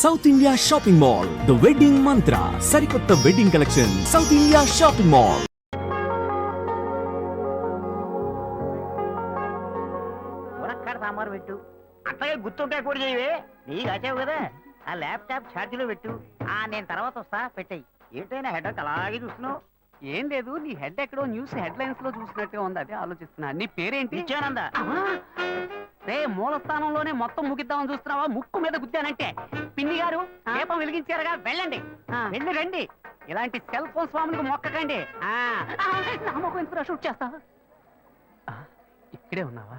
South India shopping mall the wedding మంత్ర సరికొత్త wedding collection south India shopping mall. Sambar పెట్టు అట్లాగే గుర్తుంటాయి కూడా చేయవే నీకు కాచావు కదా ఆ ల్యాప్టాప్ ఛార్జీలో పెట్టు నేను తర్వాత వస్తా పెట్టాయి ఏంటైనా హెడ్ అలాగే చూస్తున్నావు. ఏం లేదు, నీ హెడ్ ఎక్కడో న్యూస్ హెడ్ లైన్స్ లో చూసినట్టుగా ఉంది, అదే ఆలోచిస్తున్నా. నీ పేరేంటి? నిత్యానంద. రే మూల స్థానంలోనే మొత్తం ముగిద్దామని చూస్తున్నావా? ముక్కు మీద గుద్దానంటే. పిన్ని గారు దీపం వెలిగించారుగా, వెళ్ళండి వెళ్ళి రండి. ఇలాంటి సెల్ ఫోన్ స్వాములకు మొక్కకండి. షూట్ చేస్తా. ఇక్కడే ఉన్నావా?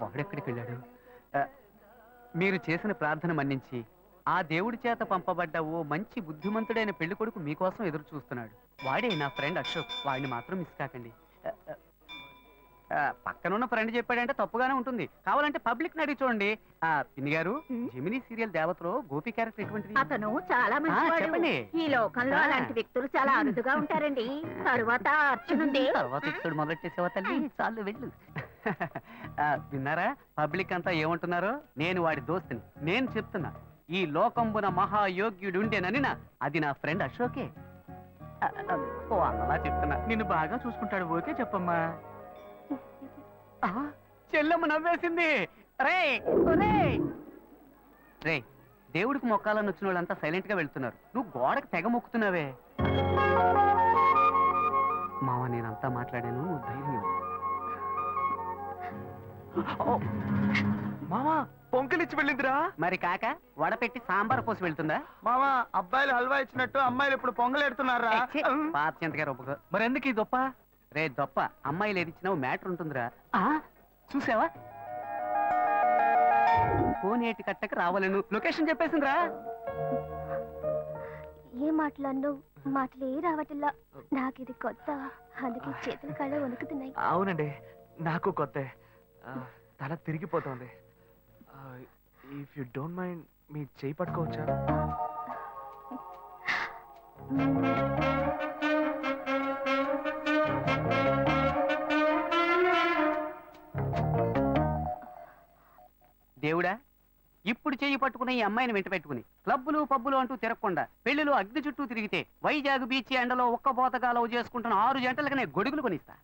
వాడెక్కడికి వెళ్ళాడు? మీరు చేసిన ప్రార్థన మన్నించి ఆ దేవుడి చేత పంపబడ్డ ఓ మంచి బుద్ధిమంతుడైన పెళ్లి కొడుకు మీకోసం ఎదురు చూస్తున్నాడు. వాడే నా ఫ్రెండ్ అశోక్. వాడిని మాత్రం మిస్ కాకండి. పక్కనున్న ఫ్రెండ్ చెప్పాడంటే తప్పుగానే ఉంటుంది, కావాలంటే పబ్లిక్ అడిగి చూడండి. పిన్ని గారు, జెమినీ సీరియల్ దేవతలో గోపి క్యారెక్టర్ ఎటువంటిది? అతను చాలా మంచివాడు. ఈ లోకంలో అలాంటి వ్యక్తులు చాలా అరుదుగా ఉంటారండి. తరువాత అర్చనుంది. తర్వాత ఇస్తాడు మొదలెట్టేసేవా తల్లి, చాలు వెళ్ళు. విన్నారా పబ్లిక్ అంతా ఏమంటున్నారో? నేను వాడి దోస్తుని. నేను చెప్తున్నా, ఈ లోకంబున మహాయోగ్యుడుండేనని అది నా ఫ్రెండ్ అశోకే. ఓ అలా చెప్తున్నా, నిన్ను బాగా చూసుకుంటాడు. ఓకే చెప్పమ్మా. చెల్లెమ్మ నవ్వేసింది. రే రే, దేవుడికి మొక్కాలని వచ్చిన వాళ్ళంతా సైలెంట్ గా వెళ్తున్నారు, నువ్వు గోడకు తెగ మొక్కుతున్నావే. మావ, నేనంతా మాట్లాడాను, నువ్వు ధైర్యం. మామా పొంకలిచ్చి వెళ్ళిందిరా. మరి కాక వడపెట్టి సాంబార్ పోసి వెళ్తుందా? మామా అబ్బాయిలు హల్వా ఇచ్చినట్టు అమ్మాయిలు ఇప్పుడు పొంగలెడుతున్నారా? పాత చింతగా రొప్ప. మరి ఎందుకు ఈ దొప్ప? రే దొప్ప, అమ్మాయిలు ఏది ఇచ్చినావు మ్యాటర్ ఉంటుందిరా. చూసావా, కోనేటి కట్టకు రావాలను లొకేషన్ చెప్పేసిందిరా. ఏ మాట్లాడినో మాటలే రావట్లా. నాకు ఇది కొత్త, అందుకే చేతుల కళ్ళ వణుకుతున్నాయి. అవునండి, నాకు కొత్త. తల తిరిగిపోతుంది. ఇఫ్ యు డోంట్ మైండ్ మీ చేయి పట్టుకోవచ్చా? దేవుడా, ఇప్పుడు చెయ్యి పట్టుకున్న ఈ అమ్మాయిని వెంట పెట్టుకుని క్లబ్బులు పబ్బులు అంటూ తిరగకుండా పెళ్లిలో అగ్ని చుట్టూ తిరిగితే వైజాగ్ బీచ్ ఎండలో ఒక్క పోతగా లవ్ చేసుకుంటున్న 6 జంటలకి గొడుగులు కొనిస్తా.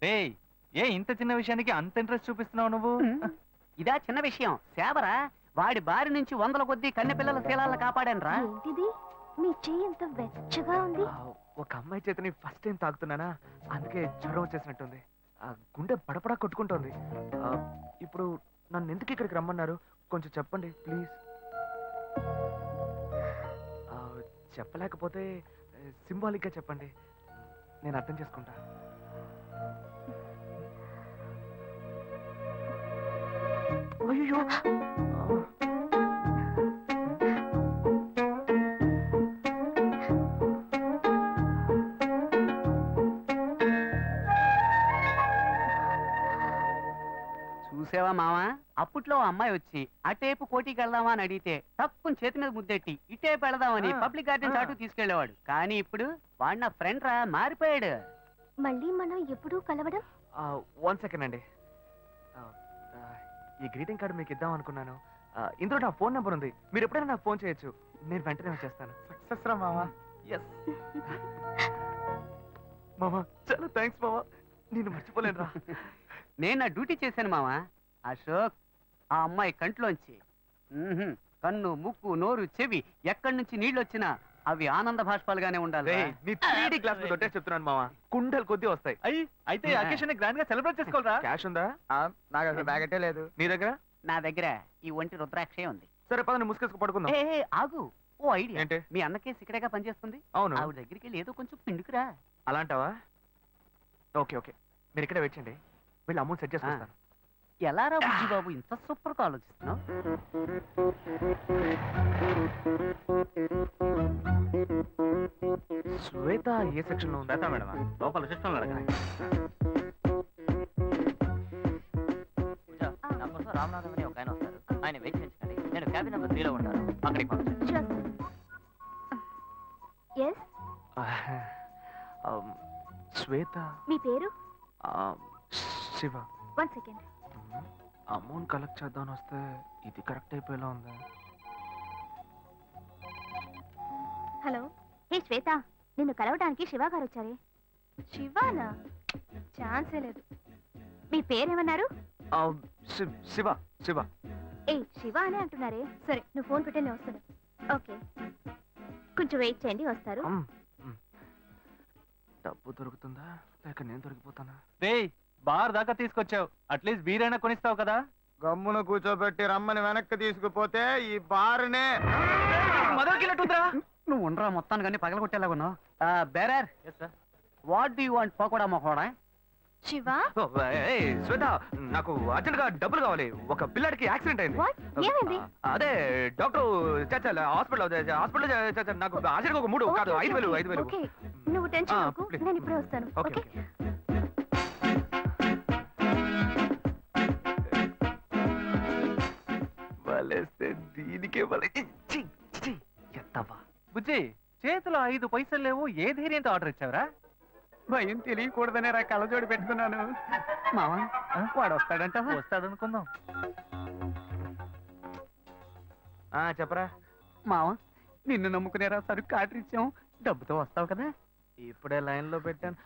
ఏ ఇంత చిన్న విషయానికి అంత ఇంట్రెస్ట్ చూపిస్తున్నావు నువ్వు? ఇదా చిన్న విషయం? సేవరా, వాడి బారి నుంచి 100 కొద్దీ కన్నె పిల్లల శీలాలను కాపాడాను రా. ఏంటిది, మీ చెయ్యి ఎంత వెచ్చగా ఉంది? ఒక అమ్మాయి చేతిని ఫస్ట్ టైం తాకుతున్నానా, అందుకే జ్వరం వచ్చేసినట్టుంది. గుండె పడపడా కొట్టుకుంటోంది. ఇప్పుడు నన్ను ఎందుకు ఇక్కడికి రమ్మన్నారు? కొంచెం చెప్పండి ప్లీజ్. చెప్పలేకపోతే సింబాలిక్ గా చెప్పండి, నేను అర్థం చేసుకుంటా. అయ్యో, చూసావా మావా, అప్పట్లో అమ్మాయి వచ్చి అటేపు కోటికి వెళ్దామా అని అడిగితే తక్కువ చేతి మీద ముద్దెట్టి ఇటేపు వెళదామని పబ్లిక్ గార్డెన్ చాటు తీసుకెళ్లేవాడు. కానీ ఇప్పుడు వాడు నా ఫ్రెండ్ రా, మారిపోయాడు. మళ్ళీ మనం ఎప్పుడూ కలవడం? 1 సెకండ్ అండి. ఈ గ్రీటింగ్ కార్డు మీకు ఇద్దాం అనుకున్నాను. ఇందులో నా ఫోన్ నెంబర్ ఉంది, మీరు ఎప్పుడైనా నాకు ఫోన్ చేయొచ్చు. నేను వెంటనే వచ్చేస్తాను. సక్సెస్ రా మామా. ఎస్ మామా, చాలా థ్యాంక్స్ మామా, నేను మర్చిపోలేను రా. నేను నా డ్యూటీ చేశాను మావా. అశోక్, ఆ అమ్మాయి కంట్లోంచి కన్ను, ముక్కు, నోరు, చెవి ఎక్కడి నుంచి నీళ్ళు వచ్చినా అవి ఆనంద భాష్పాలుగానే ఉండాలి. నీ 3D క్లాస్ మీద కొట్టే చెప్తున్నాను మామా, కుండలు కొద్ది వస్తాయి. అయితే అకేషన్ గ్రాండ్ గా సెలబ్రేట్ చేసుకోవాలరా. క్యాష్ ఉందా? నాకు అసలు బ్యాగెటే లేదు. నీ దగ్గర? నా దగ్గర ఈ ఒంటి రుద్రాక్షే ఉంది. సరే పద, నువ్వు ముసుకేసుకు పడుకుందాం. ఆగు, ఓ ఐడియా. ఏంటి? మీ అన్నకేసి ఇక్కడేగా పనిచేస్తుంది. అవును. ఆవిడ దగ్గరికి వెళ్ళి ఏదో కొంచెం పిండుకురా. అలాంటావా? ఓకే ఓకే, మీరు ఇక్కడ వెయిట్ చేయండి, వీళ్ళు అమౌంట్ సెట్ చేసుకుంటాను. ఎలా రా బుజ్జి బాబు, ఇంత సూపర్ గా ఆలోచిస్తున్నావు? శ్వేత ఏ సెక్షన్ లో ఉందా మేడం? లోపల సిస్టమ్ రామనాథం అని ఒక ఆయన వస్తారు, ఆయన వెయిట్ చేయించండి. నేను క్యాబిన్ నెంబర్ 3లో ఉంటాను, అక్కడికి పంపించండి. శ్వేత. మీ పేరు? శివ. 1 సెకండ్. అమౌంట్ కలెక్ట్ చేద్దామని వస్తే ఇది కరెక్ట్ అయిపోయేలా ఉంది. హలో. హే శ్వేత, నిన్ను కలవడానికి శివ గారు వచ్చారే. శివానా? ఛాన్సే లేదు. మీ పేరేమన్నారు? శివ. శివ. ఏ శివ అనే అంటున్నారే. సరే నువ్వు ఫోన్ పెట్టే నేను వస్తాను. ఓకే, కొంచెం వెయిట్ చేయండి, వస్తారు. డబ్బు దొరుకుతుందా లేక నేను దొరికిపోతానా? రేయ్, బార్ దాకా తీసుకొచ్చావు, అట్లీస్ట్ బీరైనా కొనిస్తావు కదా. గమ్మున కూర్చోబెట్టి రమ్మని వెనక్కి తీసుకుపోతే ఈ బారునే నువ్వు ఉండరా మొత్తాన్ని కానీ పగలగొట్టేలాగా ఉన్నావు. Bearer, what do you want pakoda మొకోడా? శివ, శ్వేత, నాకు అర్జెంట్ గా డబ్బులు కావాలి. ఒక పిల్లాడికి యాక్సిడెంట్ అయింది. What? ఏమైంది? అదే డాక్టర్ హాస్పిటల్ నాకు అర్జెంట్ ఒక 3 కాదు 5,000. ఓకే, నువ్వు టెన్షన్ అవ్వకు, please. నేను ఇప్పుడే వస్తాను. Okay okay. వలేస్తే దీనికే ఎత్తవా. బుజ్జి, చేతిలో 5 పైసలు లేవు, ఏ ధైర్యంతో ఆర్డర్ ఇచ్చావురా? భయం తెలియకూడదనే రా కళ్ళజోడి పెట్టుకున్నాను. మావా, వాడు వస్తాడంట. వస్తాడనుకుందాం. చెప్పరా. మావా, నిన్ను నమ్ముకునేరా సరుకు ఆర్డర్ ఇచ్చాం, డబ్బుతో వస్తావు కదా. ఇప్పుడే లైన్ లో పెట్టాను.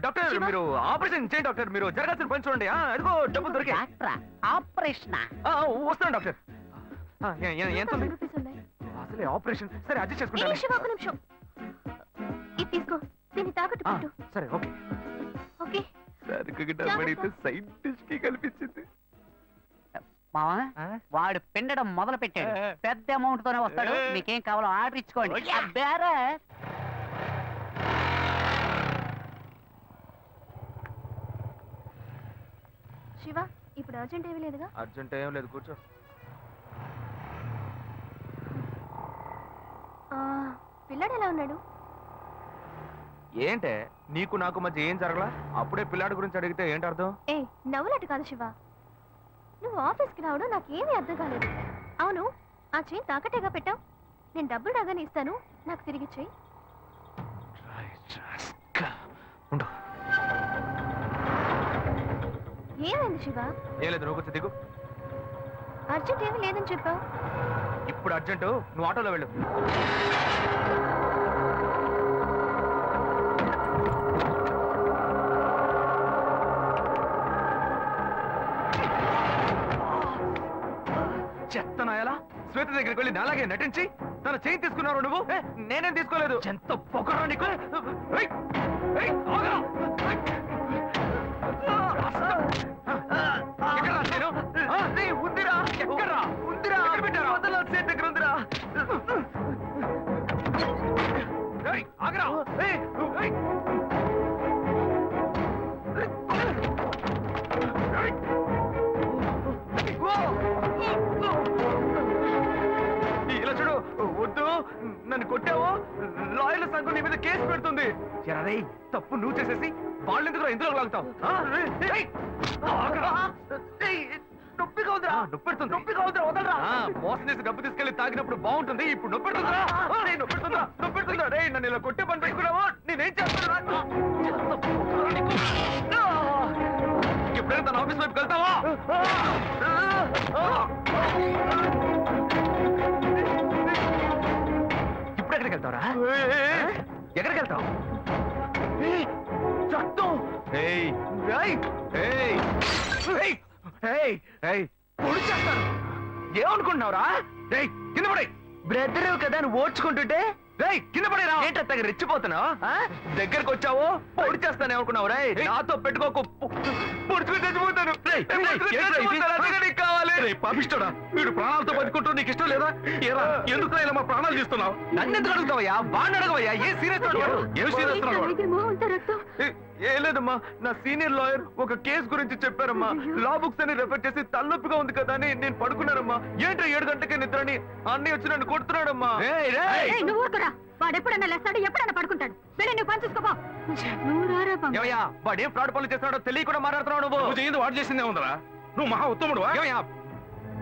డాక్టర్, మీరు ఆపరేషన్ చేయండి డాక్టర్. మీరు జరగాల్సిన పని చూడండి. అదిగో డబ్బులు దొరికి డాక్టరా? ఆపరేషన్? వస్తాను డాక్టర్. ఎంత ఉంది? 100 రూపీస్ ఉన్నాయి. అసలే ఆపరేషన్. సరే అడ్జస్ట్ ఏ చేసుకుంటాను. శివ, ఒక నిమిషం. ఇది తీసుకో, దీన్ని తాకట్టు పెట్టు. సరే ఓకే. ఓకే. సరుకు డబ్బడితే సైడ్ డిష్ కి కల్పించింది. మావా, వాడు పిండడం మొదలు పెట్టాడు. పెద్ద అమౌంట్ తోనే వస్తాడు. మీకేం కావాలో ఆర్డర్ ఇచ్చుకోండి. బేరర్. శివ, ఇప్పుడు అర్జెంట్ ఏమీ లేదుగా? అర్జెంట్ ఏం లేదు, కూర్చో. పిల్లాడు ఎలా ఉన్నాడు? ఏంటే నీకు నాకు మధ్య ఏం జరగలా? అప్పుడే పిల్లాడి గురించి అడిగితే ఏంటి అర్థం? ఏ నవ్వులట్టు కాదు శివ, నువ్వు ఆఫీస్కి రావడం నాకేమీ అర్థం కాలేదు. అవును, ఆ చైన్ తాకట్టేగా పెట్టావు. నేను డబ్బులు రాగానే ఇస్తాను, నాకు తిరిగి చెయ్యి. ఏమైంది శివ? ఏం లేదు, నువ్వు కూర్చో, దిగు. అర్జెంట్ ఏమీ లేదని చెప్పావు. ఇప్పుడు అర్జెంటు, నువ్వు ఆటోలో వెళ్ళు. చెత్తనాయలా శ్వేత దగ్గరికి వెళ్ళి నాలాగే నటించి తన చేయి తీసుకున్నారు నువ్వు. నేనేం తీసుకోలేదు. ఎంత పొగరా నీకు. ఏయ్, ఏయ్, ఆగరా. ఎక్కడ్రా నేను? ఉందిరా. ఎక్కడ్రా? ఉందిరా. ఎక్కడ పెట్టారా? వదల, చేతి దగ్గర ఉందిరా. ఏయ్, ఆగరా. ఏయ్, ఏయ్. ఇలా చూడు, వద్దు. నన్ను కొట్టావు, లాయర్ల సంఘం నీ మీద కేసు పెడుతుంది. ఎరరే, తప్పు నువ్వు చేసేసి వాళ్ళు ఎందుకు ఇందులో లాగుతావు? నొప్పిగా ఉందిరా. నొప్పెడుతుంది. నొప్పిగా ఉందిరా, వదలరా. మోసం చేసి డబ్బు తీసుకెళ్లి తాగినప్పుడు బాగుంటుంది, ఇప్పుడు నొప్పెడుతుందా? నొప్పెడుతుందా? నొప్పెడుతుందా? రే, నన్ను ఇలా కొట్టే పని పెట్టుకున్నావా? నేనేం చేస్తాను? ఎప్పుడైనా తన ఆఫీస్ వైపు వెళ్తావా? ఇప్పుడు ఎక్కడికి వెళ్తావరా? ఎక్కడికి వెళ్తావు? చట్టం. పొడి చేస్తాను. ఏమనుకుంటున్నావురా? కింద పడే. బ్రదర్ కదా అని ఓడ్చుకుంటుంటే కింద పడేరా. ఏంటో రెచ్చిపోతున్నావు? దగ్గరకు వచ్చావు, పొడి చేస్తాను ఏమనుకున్నావు? నాతో పెట్టుకోకు, పొడుచుకుని తెచ్చిపోతాను. కావాలి పాపిస్తాడా? వీడు ప్రాణాలతో బతుకుంటూ నీకు ఇష్టం లేదా? ఎందుకు ఇలా మా ప్రాణాలు తీస్తున్నావు? నన్ను ఎందుకు అడుగుతావయ్యా? బాగా అడగవయ్యా. ఏ సీరియస్ ఏం సీరియస్? ఏం లేదమ్మా, నా సీనియర్ లాయర్ ఒక కేసు గురించి చెప్పారమ్మా. లా బుక్స్ అని రెఫర్ చేసి తలనొప్పిగా ఉంది కదా అని నేను పడుకున్నానమ్మా. ఏంటో 7 గంటలకే నిద్రని అన్నీ వచ్చి నన్ను కొడుతున్నాడమ్మా. వాడు ఎప్పుడన్నా లేస్తాడు, ఎప్పుడన్నా పడుకుంటాడు. వెళ్ళి నువ్వు పని చూసుకోపో. ఏమయ్యా, వాడు ఏం ఫ్రాడ్ పనులు చేస్తున్నాడో తెలియకుండా మాట్లాడుతున్నావు నువ్వు. చేయింది వాడు చేసిందే ఉందరా? నువ్వు మహా ఉత్తముడు. ఏమయ్యా,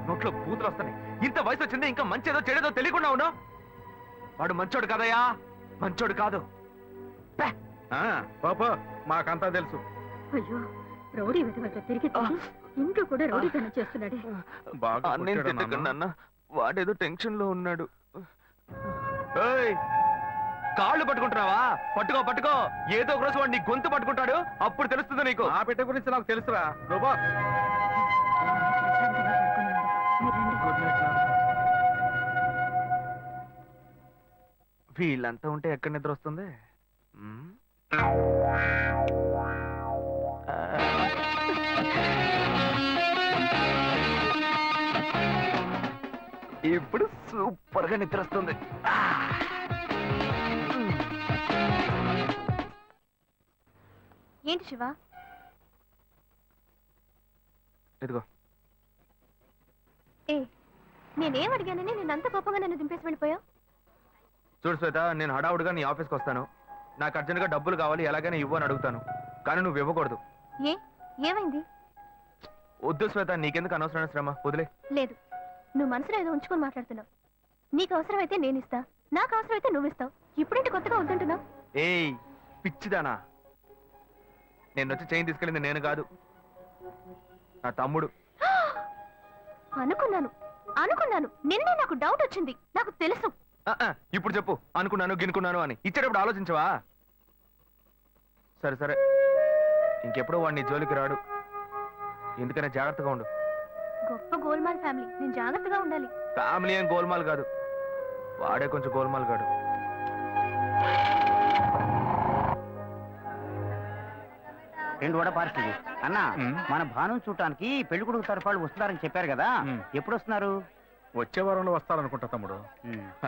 నోట్లో బూతులు వస్తాయి. ఇంత వయసు వచ్చింది, ఇంకా మంచేదో చెడేదో తెలియకుండా ఉన్నావు. వాడు మంచోడు కాదయ్యా, మంచోడు కాదు. పాపా, మాకంతా తెలుసు. అయ్యో, రౌడీ వెతవట తిరిగి ఇంట్లో కూడా రౌడీతనం చేస్తున్నాడే. బాగా అన్న వాడేదో టెన్షన్ లో ఉన్నాడు. కాళ్ళు పట్టుకుంటున్నావా? పట్టుకో పట్టుకో, ఏదో ఒక రోజు వాడు నీ గొంతు పట్టుకుంటాడు, అప్పుడు తెలుస్తుంది నీకు. ఆ బిడ్డ గురించి నాకు తెలుసురా. నువ్వు గుడ్ నైట్. వీళ్ళంతా ఉంటే ఎక్కడ నిద్ర వస్తుంది? ఇప్పుడు సూపర్ గా నిద్ర వస్తుంది. ఏంటి శివ? ఇదిగో. ఏ నేనేం అడిగానని నేనంత కోపంగా నన్ను దింపేసి వెళ్ళిపోయావు? చూడు శ్వేత, నేను హడావుడిగా నీ ఆఫీస్కి వస్తాను. నాకు అర్జెంట్గా డబ్బులు కావాలి, ఎలాగైనా ఇవ్వు అని అడుగుతాను. కానీ నువ్వు ఇవ్వకూడదు. ఏ ఏమైంది? వద్దు శ్వేత, నీకెందుకు అనవసరమైన శ్రమ, వదిలే. లేదు, నువ్వు మనసులో ఏదో ఉంచుకొని మాట్లాడుతున్నావు. నీకు అవసరమైతే నేను ఇస్తా, నాకు అవసరమైతే నువ్వు ఇస్తావు. ఇప్పుడేంటి కొత్తగా వద్దంటున్నావు? ఏయ్ పిచ్చిదానా, నేను వచ్చి చైన్ తీసుకెళ్ళింది నేను కాదు, నా తమ్ముడు. అనుకున్నాను అనుకున్నాను నిన్నే నాకు డౌట్ వచ్చింది. నాకు తెలుసు. ఇప్పుడు చెప్పు, అనుకున్నాను గినుకున్నాను అని. ఇచ్చేటప్పుడు ఆలోచించవా? సరే సరే, ఇంకెప్పుడు వాడిని జోలికి రాడు. ఎందుకనే జాగ్రత్తగా ఉండు. గొప్ప గోల్మాల్ ఫ్యామిలీ, నేను జాగ్రత్తగా ఉండాలి. ఫ్యామిలీ ఏం గోల్మాల్ కాదు, వాడే కొంచెం గోల్మాల్ కాడు. రెండు వడ పార్సల్ అన్నా. మన భాను చూడటానికి పెళ్లి కొడుకు తరఫు వాళ్ళు వస్తున్నారని చెప్పారు కదా, ఎప్పుడు వస్తున్నారు? వచ్చే వారంలో వస్తారనుకుంటా తమ్ముడు.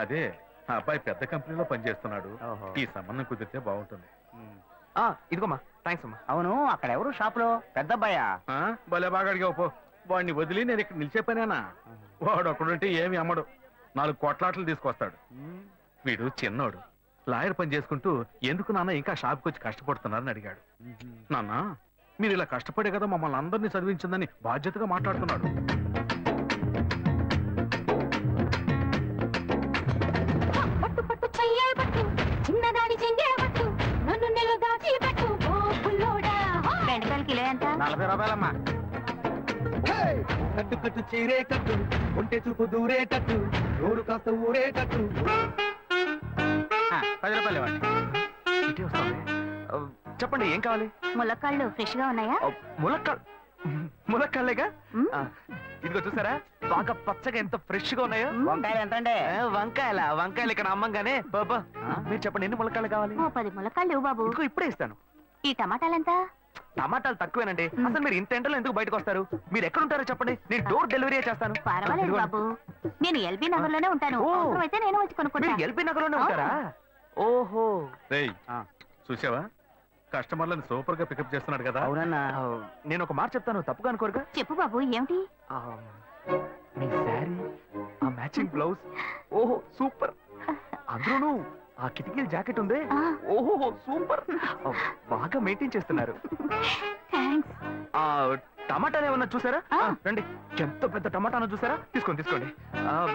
అదే ఆ అబ్బాయి పెద్ద కంపెనీలో పనిచేస్తున్నాడు. ఈ సంబంధం కుదిరితే బాగుంటుంది. ఇదిగోమ్మా, థ్యాంక్స్ అమ్మా. అవును, అక్కడ ఎవరు షాప్ లో? పెద్ద అబ్బాయా? భలే బాగా అడిగావు పో. వాడిని వదిలి నేను ఇక్కడ నిలిచే పనేనా? వాడు అక్కడుంటే ఏమి అమ్మడు, 4 కోట్లాట్లు తీసుకొస్తాడు. వీడు చిన్నోడు, లాయర్ పని చేసుకుంటూ ఎందుకు నాన్న ఇంకా షాప్కి వచ్చి కష్టపడుతున్నారని అడిగాడు. నాన్న, మీరు ఇలా కష్టపడే కదా మమ్మల్ని అందరినీ చదివించిందని బాధ్యతగా మాట్లాడుతున్నాడు. పట్టు పట్టు చెయ్యే పట్టు, చిన్నదాని చెంగే పట్టు, నన్ను నెల దాచి పెట్టు ఓ పుల్లోడా. బెండకాయలు కిలో ఎంత? 40 రూపాయలమ్మా. కట్టు కట్టు చీరే కట్టు, ఒంటె చూపు దూరే కట్టు, నోరు కాస్త ఊరే కట్టు. 10 రూపాయలు ఇవ్వండి. ఇటే వస్తావే. చెప్పండి, ఏం కావాలి? ములక్కాళ్ళు ఫ్రెష్ గా ఉన్నాయా? ములక్కాళ్ళేగా. ఇదిగో చూసారా, బాగా పచ్చగా ఎంత ఫ్రెష్ గా ఉన్నాయో. వంకాయలు ఎంత అండి? వంకాయలు ఇక్కడ అమ్మంగానే. బాబా మీరు చెప్పండి, ఎన్ని ములక్కాళ్ళు కావాలి? ఓ 10 ములక్కాళ్ళు ఇవ్వు బాబు. ఇదిగో ఇప్పుడే ఇస్తాను. ఈ టమాటాలెంత? టమాటాలు తక్కువేనండి. అసలు మీరు ఇంత ఎండలో ఎందుకు బయటకు వస్తారు? మీరు ఎక్కడ ఉంటారో చెప్పండి, నేను డోర్ డెలివరీ చేస్తాను. పర్వాలేదు బాబు, నేను ఎల్బీ నగర్ లోనే ఉంటాను. ఓ. అవసరమైతే నేను వచ్చి కొనుక్కుంటా. మీరు ఎల్బీ నగర్ లోనే ఉంటారా? ఓహో. రేయ్, చూసావా కస్టమర్లను సూపర్ గా పికప్ చేస్తున్నాడు కదా. అవునన్నా. నేను ఒక మాట చెప్తాను, తప్పుగా అనుకోరుగా? చెప్పు బాబు, ఏమిటి? మీ శారీ, ఆ మ్యాచింగ్ బ్లౌజ్, ఓహో సూపర్. అందులోనూ ఆ కిటికీల జాకెట్ ఉంది, ఓహో సూపర్. బాగా మెయింటైన్ చేస్తున్నారు. థాంక్స్. ఆ టమాటాలు ఏమన్నా చూసారా? రండి, ఎంత పెద్ద టమాటాను చూసారా? తీసుకోండి తీసుకోండి.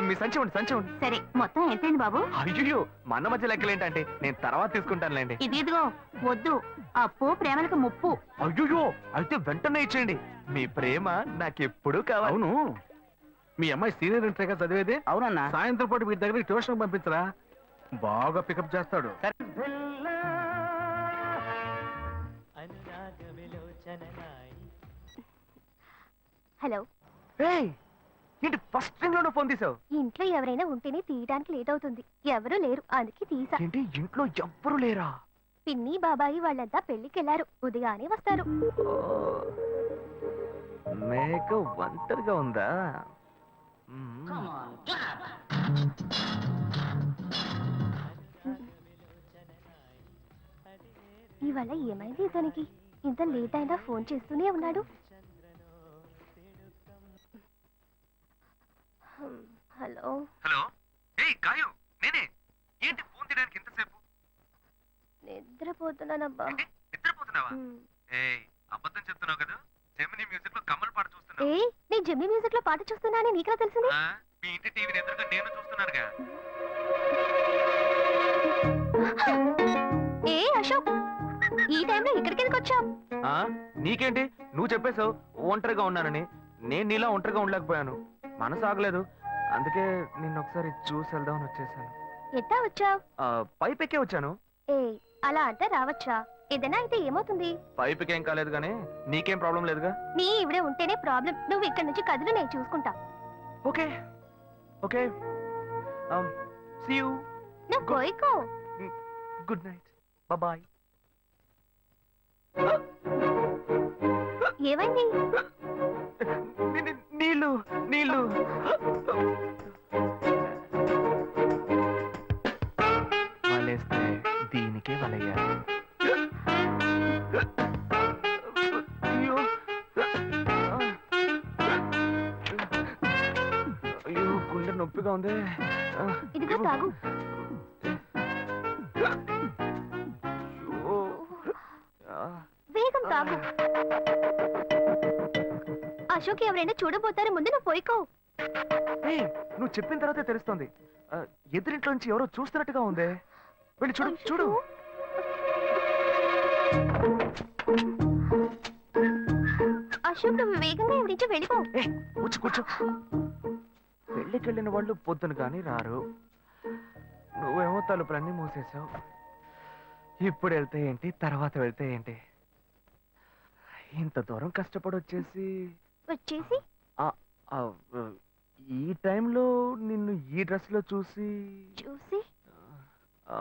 మీ సంచి ఉండి సంచి ఉండి. సరే, మొత్తం ఎంతైంది బాబు? అయ్యో, మన మధ్య లెక్కలేంటంటే, నేను తర్వాత తీసుకుంటానులేండి. ఇదిగో వద్దు, అప్పు ప్రేమలకు ముప్పు. అయ్యో, అయితే వెంటనే ఇచ్చేయండి. మీ ప్రేమ నాకెప్పుడు కావాలి. అవును, మీ అమ్మాయి సీనియర్ ఇంటర్గా చదివేది. అవునన్నా. సాయంత్రం పాటు వీటి దగ్గర ట్యూషన్ పంపించరా, బాగా పికప్ చేస్తాడు. హలో. ఏంటి ఫస్ట్ రింగ్ లోనే ఫోన్ తీసావు? ఇంట్లో ఎవరైనా ఉంటేనే తీయడానికి లేట్ అవుతుంది. ఎవరూ లేరు, అందుకే తీసా. ఏంటి ఇంట్లో ఎవ్వరు లేరా? పిన్ని బాబాయి వాళ్ళంతా పెళ్లికెళ్లారు, ఉదయానే వస్తారు. మేక ఒంటరిగా ఉందా? ఇవాళ ఏమైంది ఇతనికి? ఇంత లేట్ అయినా ఫోన్ చేస్తూనే ఉన్నాడు. హలో. హలో. ఏయ్ గాయు, నేనే. ఏంటి ఫోన్ తీయడానికి ఎంతసేపు? నిద్రపోతున్నానబ్బా. నిద్రపోతున్నావా? ఏయ్, అబద్ధం చెప్తున్నావు కదా. జెమినీ మ్యూజిక్ లో కమల్ పాట చూస్తున్నావు. ఏ నేను జెమినీ మ్యూజిక్ లో పాట చూస్తున్నానని నీకెలా తెలిసింది? మీ ఇంటి టీవీని ఎదురుగా నేను చూస్తున్నానుగా. ఏ అశోక్, ఈ టైంలో ఇక్కడికి ఎందుకు వచ్చావు? నీకేంటి, నువ్వు చెప్పేశావు ఒంటరిగా ఉన్నానని. నేను నీలా ఒంటరిగా ఉండలేకపోయాను, మనసు ఆగలేదు. అందుకే నిన్ను ఒకసారి చూసి వెళ్దామని వచ్చేసాను. ఎట్టా వచ్చావ్? పైపెక్కే వచ్చాను. ఏ అలా అంటే రావచ్చా? ఏదైనా అయితే ఏమవుతుంది? పైపుకేం కాలేదు కానీ నీకేం ప్రాబ్లం లేదుగా. నీ ఇవిడే ఉంటేనే ప్రాబ్లం. నువ్వు ఇక్కడ నుంచి కదులు, నేను చూసుకుంటా. Okay okay see you. నువ్వు పోయికో. Good night. బాయ్. ఏమైంది? నీళ్ళు నీళ్ళు. వలేస్తే దీనికే వలయ్యాలి. అయ్యో అయ్యో గుండె నొప్పిగా ఉంది. ఇదిగో తాగు. అయ్యో. వేగం తాగు. అశోక్ ఎవరైనా చూడబోతారు, ముందు నువ్వు పోయికో. ఏయ్, నువ్వు చెప్పిన తర్వాతే తెలుస్తోంది. ఎదురింట్లో నుంచి ఎవరో చూస్తున్నట్టుగా ఉంది. వెళ్ళి చూడు చూడు. అశోక్ నువ్వు వేగంగా ఇవి నుంచి వెళ్ళిపో. కూర్చో కూర్చో. పెళ్ళికెళ్ళిన వాళ్ళు పొద్దున కానీ రారు. నువ్వేమో తలుపులన్నీ మూసేశావు. ఇప్పుడు వెళ్తే ఏంటి, తర్వాత వెళ్తే ఏంటి? ఇంత దూరం కష్టపడి వచ్చేసి వచ్చేసి ఆ, ఈ టైంలో నిన్ను ఈ డ్రెస్ లో చూసి చూసి ఆ,